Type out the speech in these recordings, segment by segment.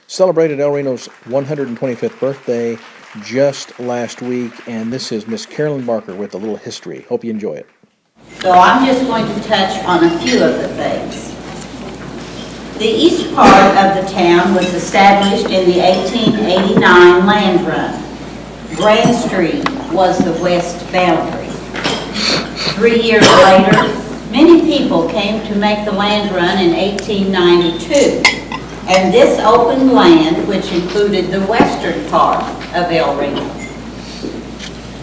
celebrated El Reno's 125th birthday just last week, and this is Miss Carolyn Barker with a little history. Hope you enjoy it. So I'm just going to touch on a few of the things. The east part of the town was established in the 1889 land run. Grand Street was the west boundary. 3 years later, many people came to make the land run in 1892, and this opened land, which included the western part of El Reno.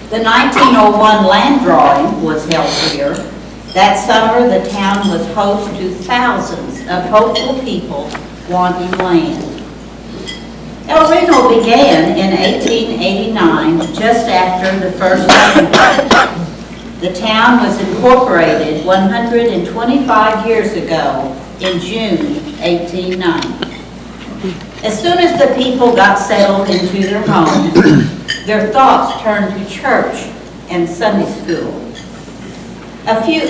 The 1901 land drawing was held here. That summer, the town was host to thousands of hopeful people wanting land. El Reno began in 1889, just after the first land. The town was incorporated 125 years ago in June 1890. As soon as the people got settled into their homes, their thoughts turned to church and Sunday school. A few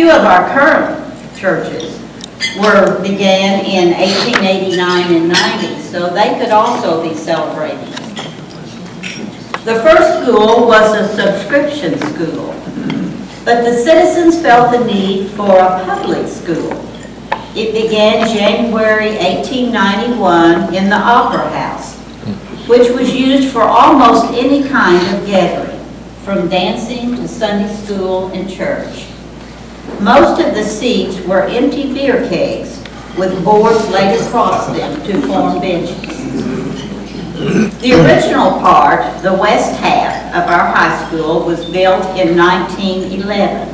of our current churches began in 1889 and 90, so they could also be celebrating. The first school was a subscription school, but the citizens felt the need for a public school. It began January 1891 in the Opera House, which was used for almost any kind of gathering, from dancing to Sunday school and church. Most of the seats were empty beer kegs with boards laid across them to form benches. The original part, the west half of our high school, was built in 1911.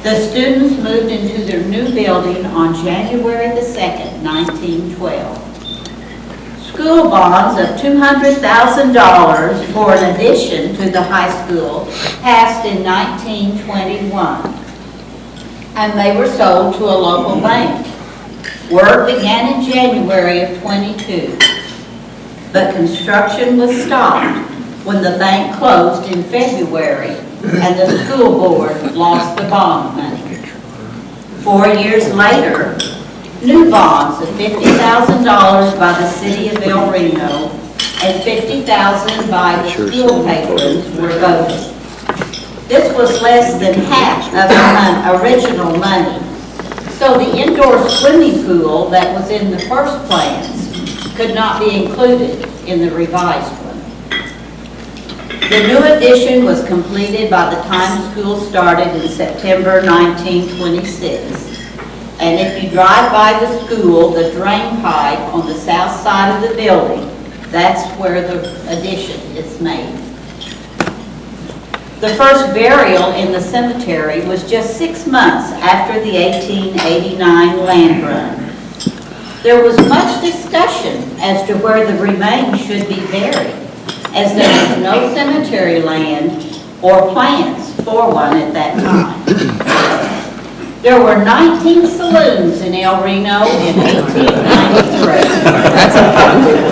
The students moved into their new building on January the 2nd, 1912. School bonds of $200,000 for an addition to the high school passed in 1921, and they were sold to a local bank. Work began in January of 22, but construction was stopped when the bank closed in February and the school board lost the bond money. 4 years later, new bonds of $50,000 by the city of El Reno and $50,000 by the school patrons were voted. This was less than half of the original money, so the indoor swimming pool that was in the first plans could not be included in the revised one. The new addition was completed by the time school started in September 1926. And if you drive by the school, the drain pipe on the south side of the building, that's where the addition is made. The first burial in the cemetery was just 6 months after the 1889 land run. There was much discussion as to where the remains should be buried, as there was no cemetery land or plans for one at that time. There were 19 saloons in El Reno in 1893.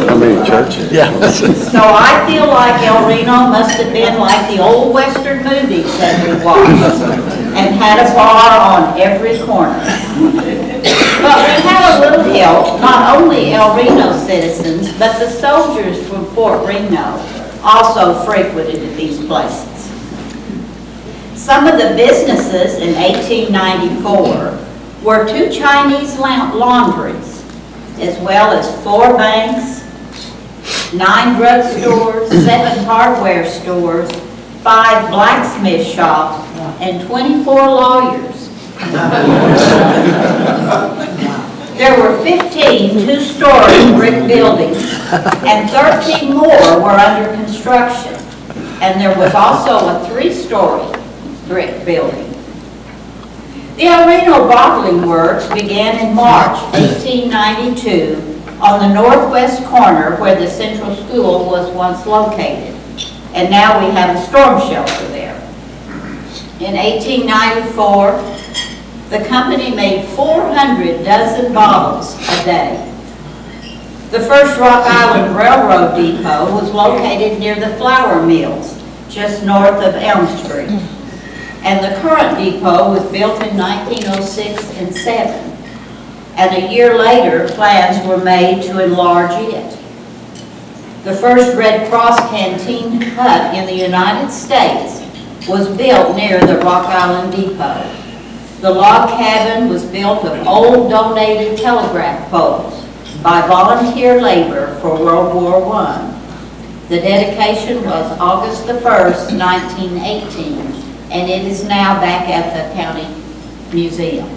How many churches? Yeah. So I feel like El Reno must have been like the old Western movies that we watched, and had a bar on every corner. But we had a little help, not only El Reno citizens, but the soldiers from Fort Reno also frequented these places. Some of the businesses in 1894 were 2 Chinese laundries, as well as 4 banks, 9 drugstores, 7 hardware stores, 5 blacksmith shops, and 24 lawyers. There were 15 two-story brick buildings, and 13 more were under construction, and there was also a 3-story brick building. The El Reno Bottling Works began in March 1892 on the northwest corner where the Central School was once located, and now we have a storm shelter there. In 1894, the company made 400 dozen bottles a day. The first Rock Island Railroad depot was located near the flour mills, just north of Elm Street. And the current depot was built in 1906 and 7. and a year later, plans were made to enlarge it. The first Red Cross canteen hut in the United States was built near the Rock Island Depot. The log cabin was built of old donated telegraph poles by volunteer labor for World War I. The dedication was August the 1st, 1918, and it is now back at the county museum.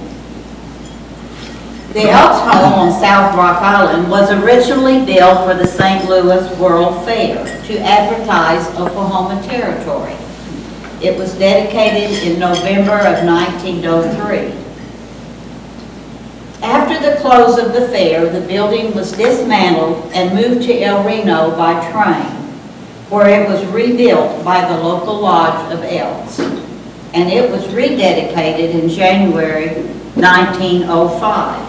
The Elks Home on South Rock Island was originally built for the St. Louis World Fair to advertise Oklahoma Territory. It was dedicated in November of 1903. After the close of the fair, the building was dismantled and moved to El Reno by train, where it was rebuilt by the local Lodge of Elks, and it was rededicated in January 1905.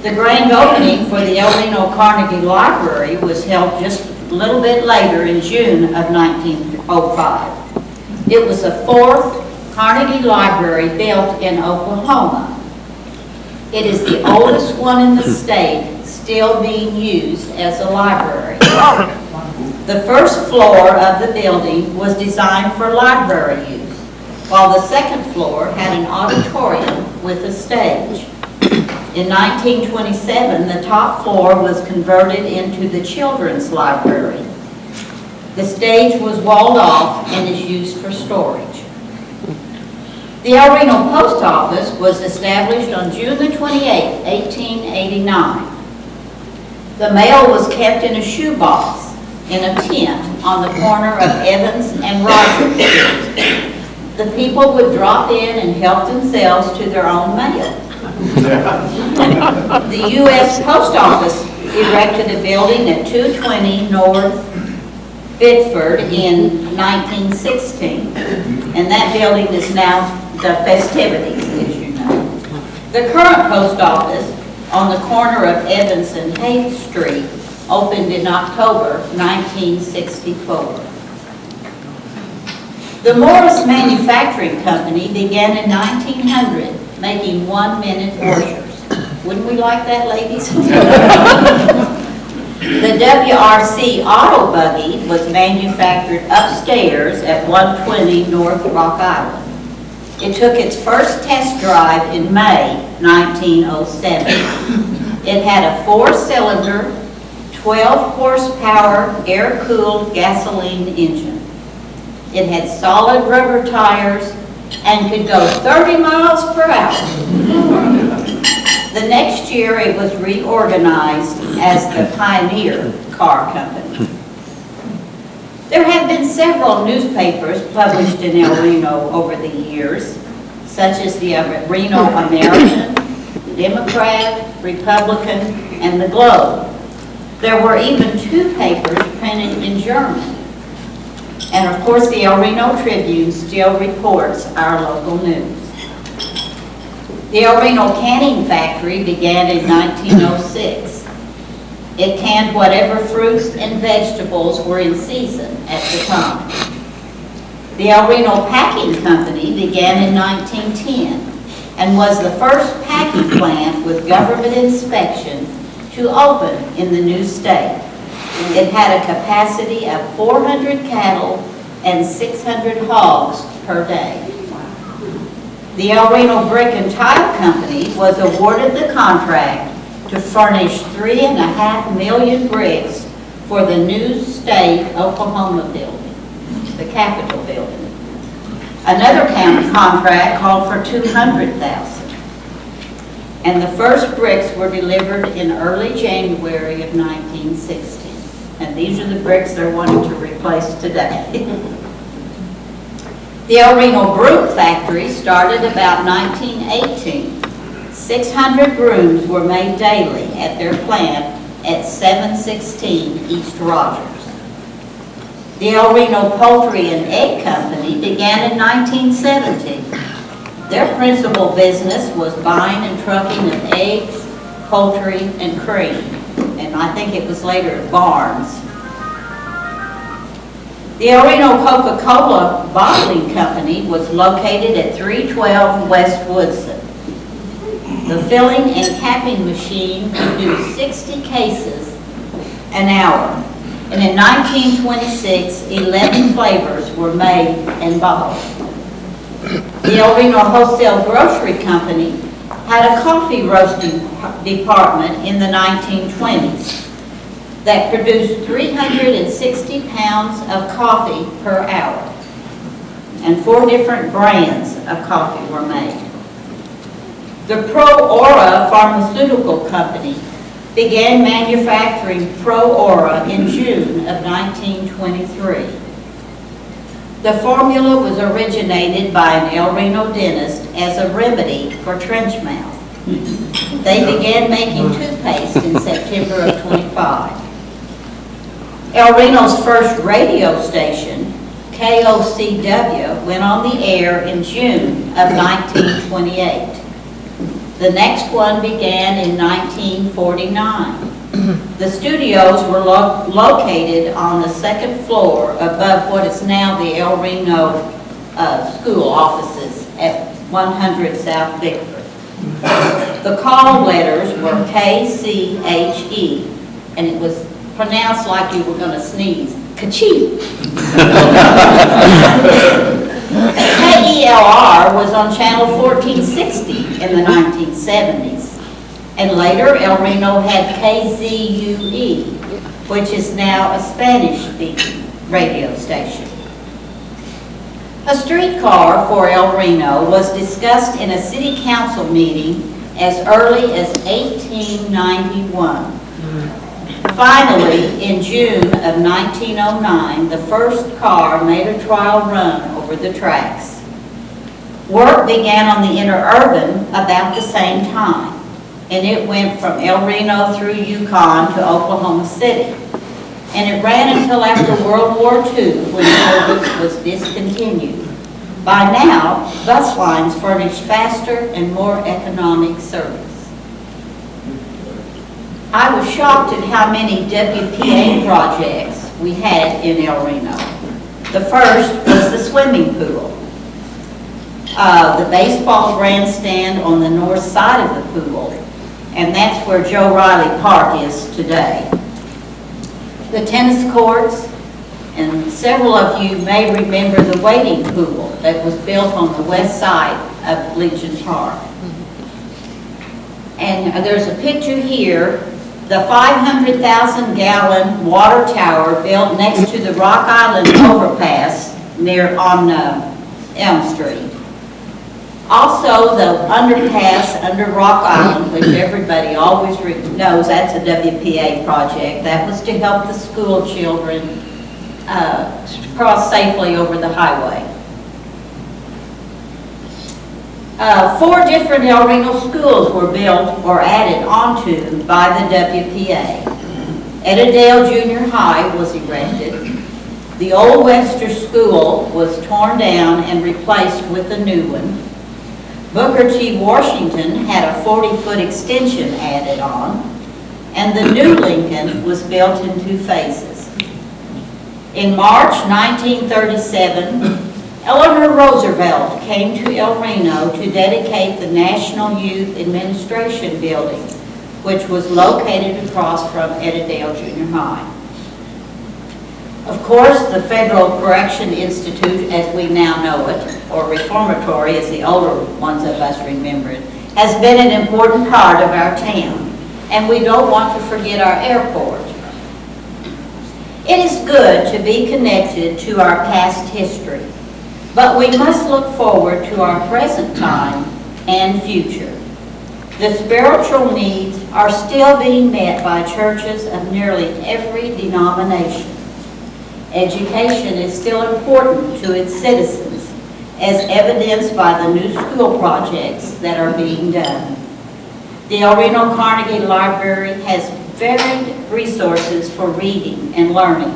The grand opening for the El Reno Carnegie Library was held just a little bit later in June of 1905. It was the fourth Carnegie Library built in Oklahoma. It is the oldest one in the state, still being used as a library. The first floor of the building was designed for library use, while the second floor had an auditorium with a stage. In 1927, the top floor was converted into the children's library. The stage was walled off and is used for storage. The El Reno Post Office was established on June the 28th, 1889. The mail was kept in a shoebox in a tent on the corner of Evans and Rogers Street. The people would drop in and help themselves to their own mail. The U.S. Post Office erected a building at 220 North Biddeford in 1916, and that building is now the Festivities, as you know. The current post office on the corner of Evans and Hayes Street opened in October 1964. The Morris Manufacturing Company began in 1900 making 1-minute washers. Wouldn't we like that, ladies? The WRC auto buggy was manufactured upstairs at 120 North Rock Island. It took its first test drive in May 1907. It had a 4-cylinder, 12-horsepower, air-cooled gasoline engine. It had solid rubber tires and could go 30 miles per hour. The next year, it was reorganized as the Pioneer Car Company. There have been several newspapers published in El Reno over the years, such as the Reno American, Democrat, Republican, and the Globe. There were even 2 papers printed in German. And of course, the El Reno Tribune still reports our local news. The El Reno Canning Factory began in 1906. It canned whatever fruits and vegetables were in season at the time. The El Reno Packing Company began in 1910 and was the first packing plant with government inspection to open in the new state. It had a capacity of 400 cattle and 600 hogs per day. The El Reno Brick and Tile Company was awarded the contract to furnish 3.5 million bricks for the new state Oklahoma building, the Capitol building. Another county contract called for 200,000. And the first bricks were delivered in early January of 1916. And these are the bricks they're wanting to replace today. The El Reno Broom Factory started about 1918. 600 brooms were made daily at their plant at 716 East Rogers. The El Reno Poultry and Egg Company began in 1970. Their principal business was buying and trucking of eggs, poultry, and cream. And I think it was later barns. The El Reno Coca-Cola Bottling Company was located at 312 West Woodson. The filling and capping machine could do 60 cases an hour. And in 1926, 11 flavors were made and bottled. The El Reno Wholesale Grocery Company had a coffee roasting department in the 1920s that produced 360 pounds of coffee per hour. And 4 different brands of coffee were made. The Pro-Aura Pharmaceutical Company began manufacturing Pro-Aura in June of 1923. The formula was originated by an El Reno dentist as a remedy for trench mouth. They began making toothpaste in September of 25. El Reno's first radio station, KOCW, went on the air in June of 1928. The next one began in 1949. The studios were located on the second floor above what is now the El Reno school offices at 100 South Bickford. The call letters were KCHE, and it was pronounced like you were going to sneeze. Ka-chee! KELR was on channel 1460 in the 1970s. And later, El Reno had KZUE, which is now a Spanish-speaking radio station. A streetcar for El Reno was discussed in a city council meeting as early as 1891. Finally, in June of 1909, the first car made a trial run over the tracks. Work began on the interurban about the same time, and it went from El Reno through Yukon to Oklahoma City. And it ran until after World War II, when service was discontinued. By now, bus lines furnished faster and more economic service. I was shocked at how many WPA projects we had in El Reno. The first was the swimming pool. The baseball grandstand on the north side of the pool, and that's where Joe Riley Park is today. The tennis courts, and several of you may remember the wading pool that was built on the west side of Legion Park. And there's a picture here. The 500,000-gallon water tower built next to the Rock Island overpass on Elm Street. Also, the underpass under Rock Island, which everybody always knows that's a WPA project. That was to help the school children cross safely over the highway. 4 different El Reno schools were built or added onto by the WPA. Eddadale Junior High was erected. The old Webster School was torn down and replaced with a new one. Booker T. Washington had a 40-foot extension added on, and the new Lincoln was built in 2 phases. In March 1937, Eleanor Roosevelt came to El Reno to dedicate the National Youth Administration Building, which was located across from Eddadale Junior High. Of course, the Federal Correction Institute, as we now know it, or reformatory as the older ones of us remember it, has been an important part of our town, and we don't want to forget our airport. It is good to be connected to our past history, but we must look forward to our present time and future. The spiritual needs are still being met by churches of nearly every denomination. Education is still important to its citizens, as evidenced by the new school projects that are being done. The El Reno Carnegie Library has varied resources for reading and learning.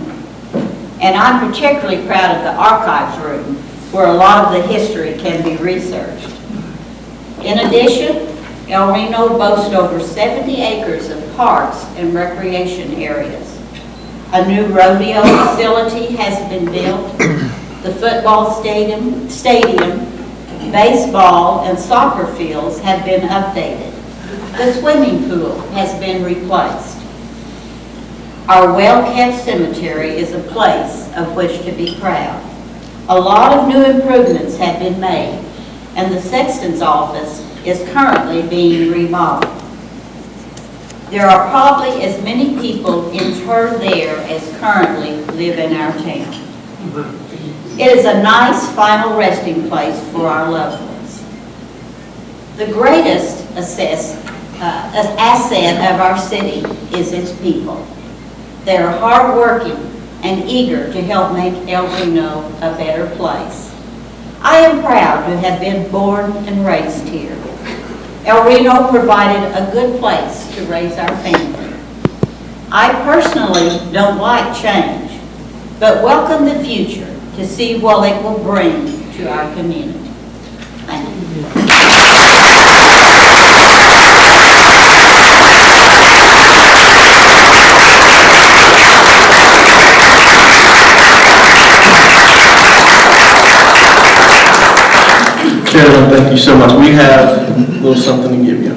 And I'm particularly proud of the archives room, where a lot of the history can be researched. In addition, El Reno boasts over 70 acres of parks and recreation areas. A new rodeo facility has been built. The football stadium, baseball, and soccer fields have been updated. the swimming pool has been replaced. Our well-kept cemetery is a place of which to be proud. A lot of new improvements have been made, and the sexton's office is currently being remodeled. There are probably as many people interred there as currently live in our town. It is a nice final resting place for our loved ones. The greatest asset of our city is its people. They are hardworking and eager to help make El Reno a better place. I am proud to have been born and raised here. El Reno provided a good place to raise our family. I personally don't like change, but welcome the future to see what it will bring to our community. Thank you. Carolyn, thank you so much. We have a little something to give you.